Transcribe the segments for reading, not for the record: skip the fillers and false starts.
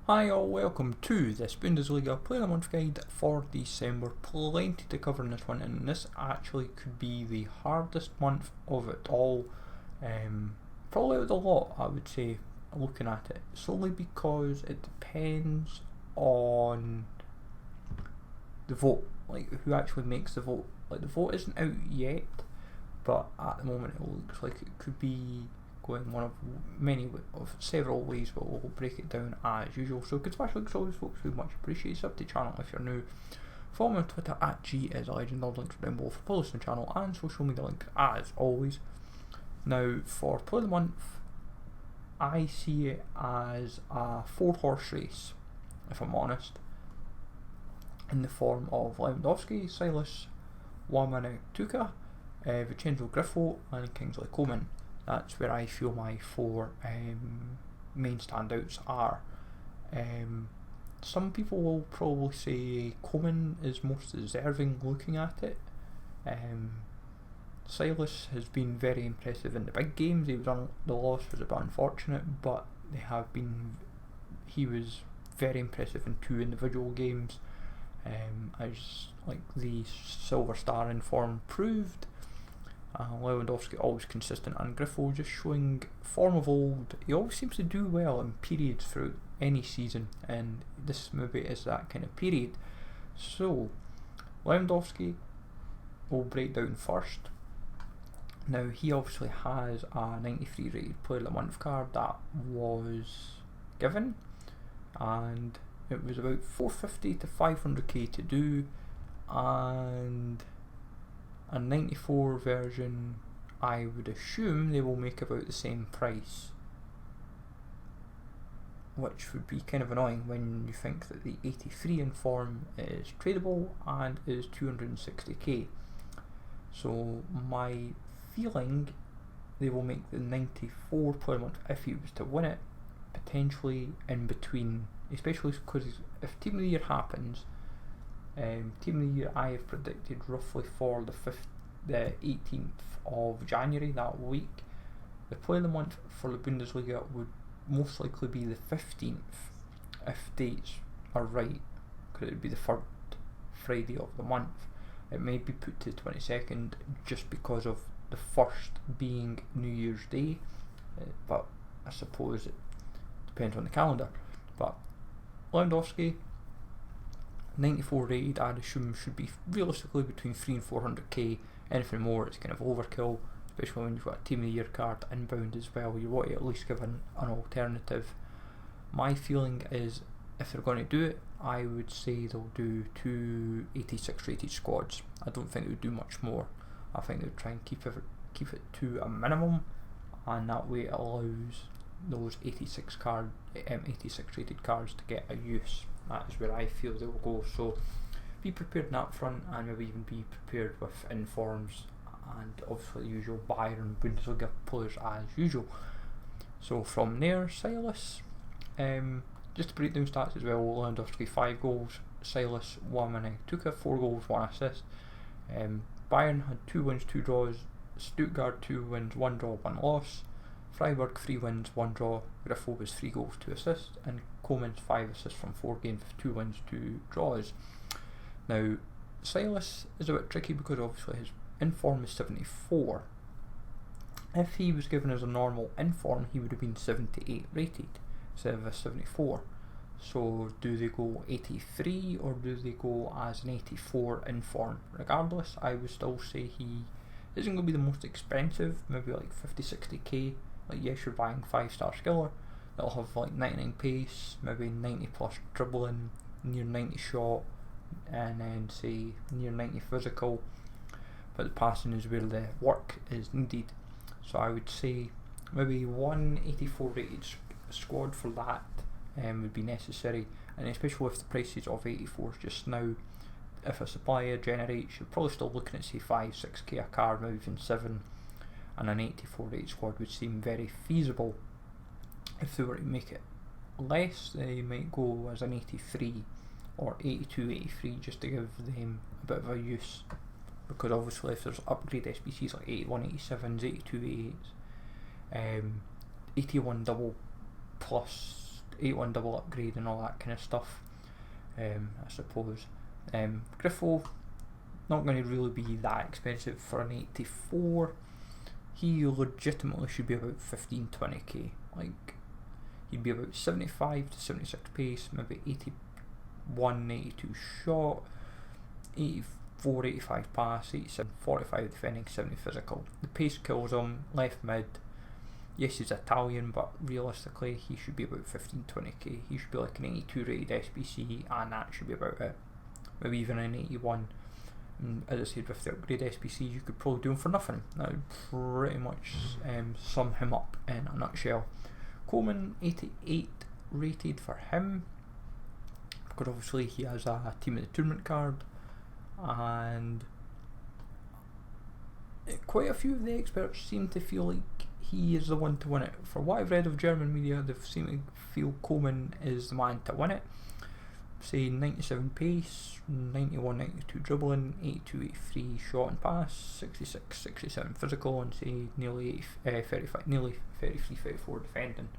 Hi all, welcome to this Bundesliga Player of the Month guide for December. Plenty to cover in this one, and this actually could be the hardest month of it all. Probably out of the lot, I would say, looking at it, solely because it depends on the vote, like who actually makes the vote. Like the vote isn't out yet, but at the moment it looks like it could be going one of several ways, but we'll break it down as usual. So good smash links always, folks, we much appreciate. Sub to the channel if you're new. Follow me on Twitter at @GIsAlegend. All links are down below for publishing the channel and social media links as always. Now for Play of the Month, I see it as a 4-horse race, if I'm honest, in the form of Lewandowski, Silas Wamangituka, Vincenzo Griffo and Kingsley Coman. That's where I feel my four main standouts are. Some people will probably say Coman is most deserving looking at it. Silas has been very impressive in the big games. The loss was a bit unfortunate, but he was very impressive in 2 individual games, as like the Silver Star in form proved. Lewandowski always consistent, and Griffo just showing form of old. He always seems to do well in periods throughout any season, and this maybe is that kind of period. So Lewandowski will break down first. Now he obviously has a 93 rated Player of the Month card that was given, and it was about 450 to 500k to do, and a 94 version I would assume they will make about the same price, which would be kind of annoying when you think that the 83 in form is tradable and is 260k. So my feeling, they will make the 94 Player of the Month, if he was to win it, potentially in between, especially because if Team of the Year happens, Team of the Year I have predicted roughly for the 18th of January that week. The Player of the Month for the Bundesliga would most likely be the 15th if dates are right, because it would be the 3rd Friday of the month. It may be put to the 22nd just because of the 1st being New Year's Day, but I suppose it depends on the calendar. But Lewandowski, 94 rated, I'd assume should be realistically between 300 and 400k. Anything more, it's kind of overkill, especially when you've got a Team of the Year card inbound as well. You want to at least give an alternative. My feeling is, if they're going to do it, I would say they'll do 2 86 rated squads. I don't think they would do much more. I think they would try and keep it to a minimum, and that way it allows those 86 rated cards to get a use. That is where I feel they will go. So be prepared in that front, and maybe even be prepared with informs and obviously the usual Bayern Bundesliga players as usual. So from there, Silas, just to break down stats as well, Lewandowski 5 goals, Silas Wamangituka 4 goals, 1 assist. Bayern had 2 wins, 2 draws, Stuttgart 2 wins, 1 draw, 1 loss, Freiburg 3 wins, 1 draw, Griffo was 3 goals, 2 assists, and Coman's 5 assists from 4 games with 2 wins, 2 draws. Now Silas is a bit tricky because obviously his inform is 74. If he was given as a normal inform, he would have been 78 rated instead of a 74. So do they go 83 or do they go as an 84 inform? Regardless, I would still say he isn't going to be the most expensive, maybe like 50-60k. Like, yes, you're buying 5-star skiller, that'll have like 99 pace, maybe 90 plus dribbling, near 90 shot, and then say near 90 physical, but the passing is where the work is needed. So I would say maybe 184 rated squad for that would be necessary, and especially with the prices of 84s just now. If a supplier generates, you're probably still looking at say 5-6k a card, maybe even 7, and an 84 rated squad would seem very feasible. If they were to make it less, they might go as an 83 or 82, 83, just to give them a bit of a use, because obviously if there's upgrade SBCs like 81, 87s, 82, 88s, 81 double plus 81 double upgrade and all that kind of stuff, I suppose. Griffo, not going to really be that expensive for an 84. He legitimately should be about 15-20k. Like, he'd be about 75 to 76 pace, maybe 81, 82 shot, 84, 85 pass, 87, 45 defending, 70 physical. The pace kills him, left mid. Yes, he's Italian, but realistically he should be about 15-20k. He should be like an 82 rated SBC, and that should be about it. Maybe even an 81. And as I said, with the upgrade SBCs, you could probably do him for nothing. That would pretty much sum him up in a nutshell. Coman, 88 rated for him, because obviously he has a team of the tournament card, and quite a few of the experts seem to feel like he is the one to win it. For what I've read of German media, they seem to feel Coman is the man to win it. Say 97 pace, 91, 92 dribbling, 82, 83 shot and pass, 66, 67 physical, and say nearly 35, nearly 33, 34 defending.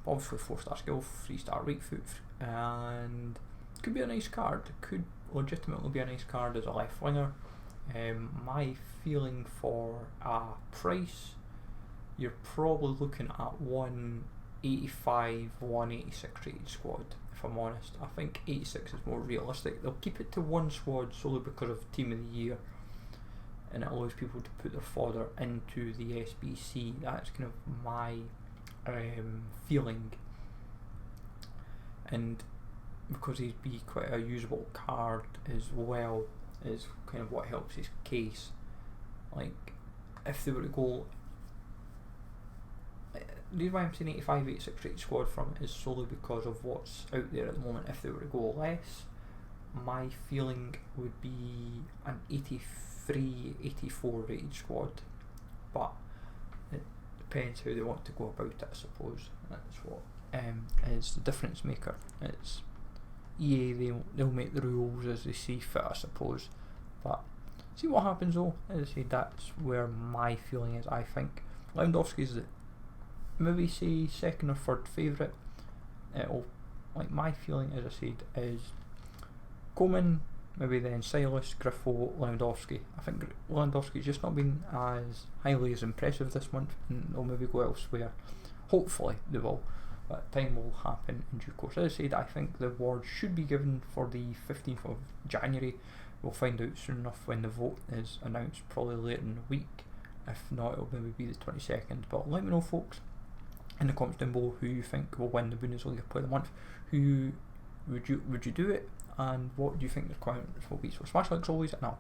Obviously 4-star skill, 3-star right foot, and could be a nice card. Could legitimately be a nice card as a left winger. My feeling for a price, you're probably looking at 185, 186 rated squad. If I'm honest, I think 86 is more realistic. They'll keep it to one squad solely because of team of the year, and it allows people to put their fodder into the SBC. That's kind of my feeling, and because he'd be quite a usable card as well, is kind of what helps his case. Like, if they were to go, the reason why I'm saying 85, 86 rated squad from it is solely because of what's out there at the moment. If they were to go less, my feeling would be an 83, 84 rated squad, but it depends how they want to go about it, I suppose. That's what is the difference maker. It's EA, they'll make the rules as they see fit, I suppose, but see what happens though. As I said, that's where my feeling is. I think Lewandowski's the maybe say second or third favourite. It'll, like, my feeling, as I said, is Coman, maybe then Silas, Griffo, Lewandowski. I think Lewandowski's just not been as highly as impressive this month, and they'll maybe go elsewhere. Hopefully they will, but time will happen in due course. As I said, I think the award should be given for the 15th of January. We'll find out soon enough when the vote is announced, probably later in the week. If not, it'll maybe be the 22nd. But let me know, folks, in the comments down below who you think will win the Bundesliga Player of the Month. Who would you do it, and what do you think the requirements will be? So smash likes always, and I'll